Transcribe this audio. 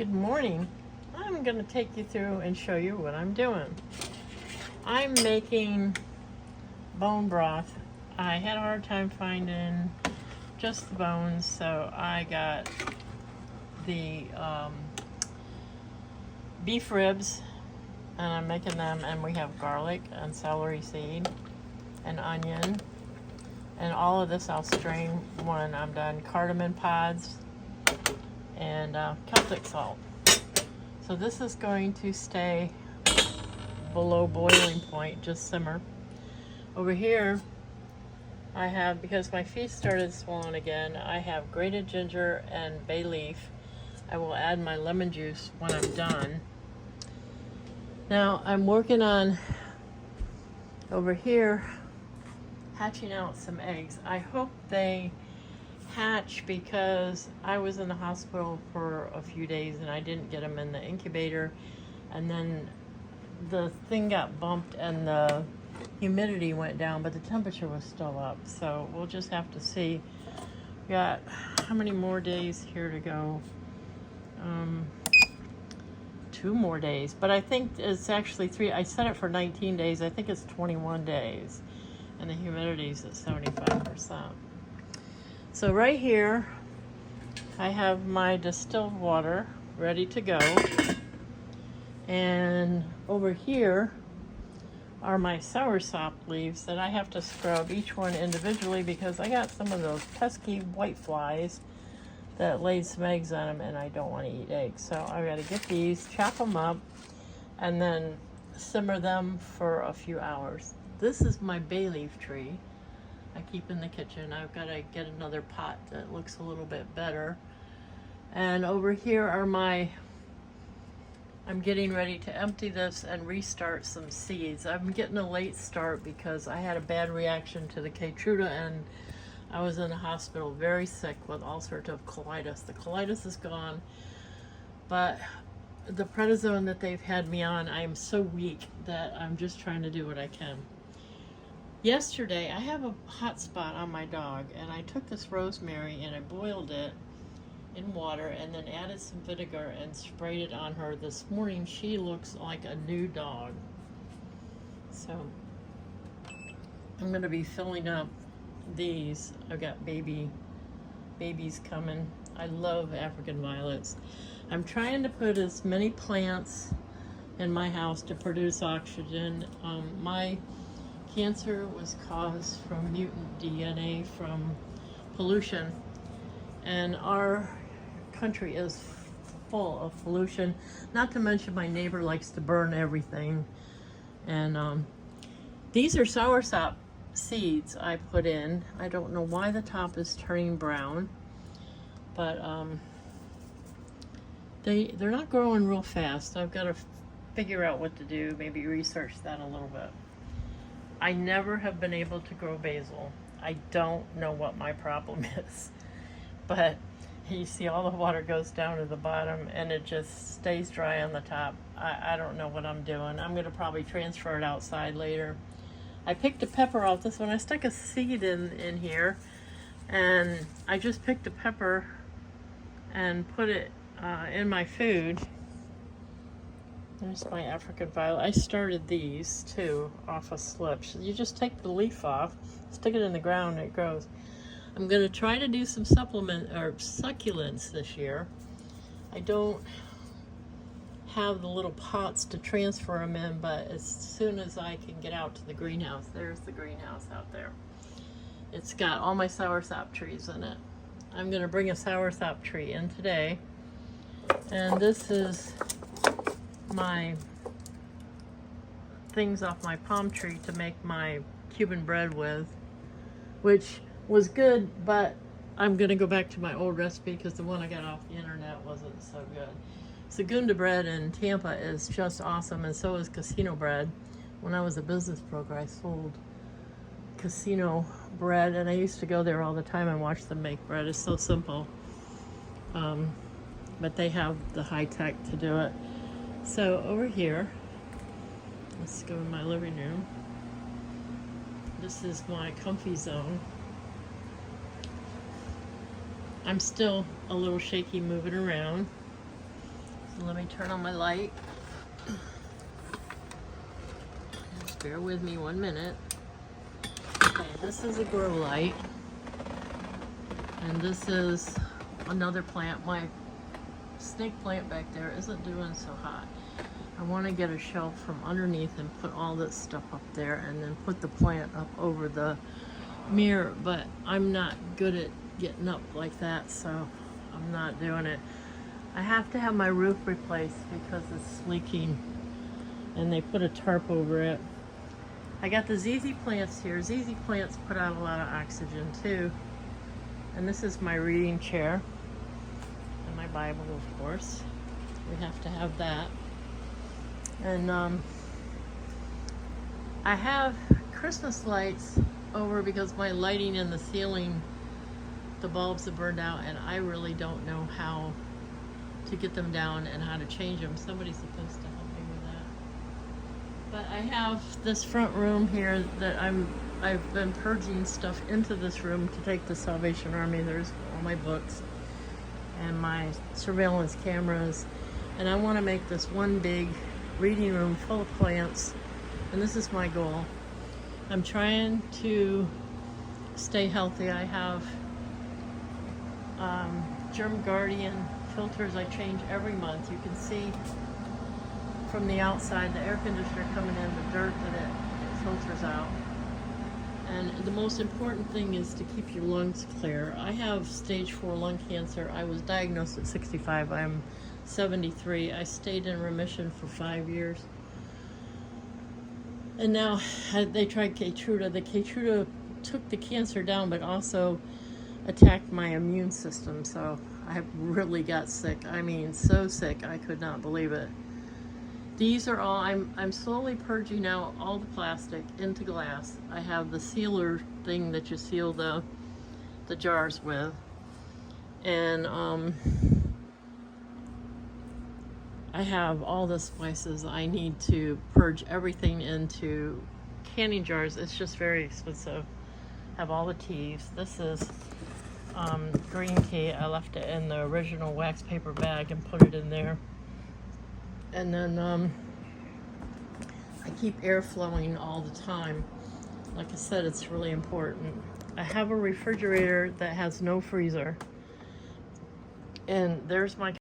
Good morning. I'm going to take you through and show you what I'm doing. I'm making bone broth. I had a hard time finding just the bones, so I got the beef ribs, and I'm making them, and we have garlic and celery seed and onion, and all of this I'll strain when I'm done. Cardamom pods and Celtic salt. So this is going to stay below boiling point, just simmer. Over here I have, because my feet started swollen again, I have grated ginger and bay leaf. I will add my lemon juice when I'm done. Now I'm working on, over here, hatching out some eggs. I hope they hatch because I was in the hospital for a few days and I didn't get them in the incubator, and then the thing got bumped and the humidity went down, but the temperature was still up, so we'll just have to see. We got how many more days here to go? 2 more days, but I think it's actually 3. I set it for 19 days. I think it's 21 days, and the humidity's at 75%. So right here I have my distilled water ready to go, and over here are my soursop leaves that I have to scrub each one individually because I got some of those pesky white flies that laid some eggs on them, and I don't want to eat eggs. So I got to get these, chop them up, and then simmer them for a few hours. This is my bay leaf tree I keep in the kitchen. I've got to get another pot that looks a little bit better. And over here are I'm getting ready to empty this and restart some seeds. I'm getting a late start because I had a bad reaction to the keytruda, and I was in the hospital very sick with ulcerative colitis. The colitis is gone, but the prednisone that they've had me on, I am so weak that I'm just trying to do what I can. Yesterday, I have a hot spot on my dog, and I took this rosemary and I boiled it in water and then added some vinegar and sprayed it on her. This morning, she looks like a new dog. So I'm going to be filling up these. I've got babies coming. I love African violets. I'm trying to put as many plants in my house to produce oxygen. My cancer was caused from mutant DNA from pollution, and our country is full of pollution. Not to mention my neighbor likes to burn everything. And these are soursop seeds I put in. I don't know why the top is turning brown, but they're not growing real fast. I've got to figure out what to do, maybe research that a little bit. I never have been able to grow basil. I don't know what my problem is, but you see all the water goes down to the bottom and it just stays dry on the top. I don't know what I'm doing. I'm going to probably transfer it outside later. I picked a pepper out this one. I stuck a seed in here, and I just picked a pepper and put it in my food. There's my African violet. I started these too off a slip. You just take the leaf off, stick it in the ground, and it grows. I'm going to try to do some succulents this year. I don't have the little pots to transfer them in, but as soon as I can get out to the greenhouse, there's the greenhouse out there. It's got all my soursop trees in it. I'm going to bring a soursop tree in today, and this is my things off my palm tree to make my Cuban bread with, which was good, but I'm gonna go back to my old recipe because the one I got off the internet wasn't so good. Segunda bread in Tampa is just awesome, and so is casino bread. When I was a business broker, I sold casino bread, and I used to go there all the time and watch them make bread. It's so simple, but they have the high tech to do it. So over here, let's go in my living room. This is my comfy zone. I'm still a little shaky moving around. Let me turn on my light. Just bear with me 1 minute. Okay, this is a grow light. And this is another plant. My snake plant back there isn't doing so hot. I want to get a shelf from underneath and put all this stuff up there and then put the plant up over the mirror, but I'm not good at getting up like that, so I'm not doing it. I have to have my roof replaced because it's leaking and they put a tarp over it. I got the ZZ plants here. ZZ plants put out a lot of oxygen too. And this is my reading chair and my Bible, of course. We have to have that. And I have Christmas lights over because my lighting in the ceiling, the bulbs have burned out, and I really don't know how to get them down and how to change them. Somebody's supposed to help me with that. But I have this front room here that I've been purging stuff into this room to take the Salvation Army. There's all my books and my surveillance cameras, and I want to make this one big reading room full of plants, and this is my goal. I'm trying to stay healthy. I have Germ Guardian filters I change every month. You can see from the outside the air conditioner coming in, the dirt that it filters out. And the most important thing is to keep your lungs clear. I have stage 4 lung cancer. I was diagnosed at 65. I'm 73. I stayed in remission for 5 years. And now they tried keytruda. The keytruda took the cancer down, but also attacked my immune system. So I really got sick. I mean, so sick, I could not believe it. These are all, I'm slowly purging out all the plastic into glass. I have the sealer thing that you seal the jars with. And I have all the spices I need to purge everything into canning jars. It's just very expensive. Have all the teas. This is green tea. I left it in the original wax paper bag and put it in there. And then I keep air flowing all the time. Like I said, it's really important. I have a refrigerator that has no freezer. And there's my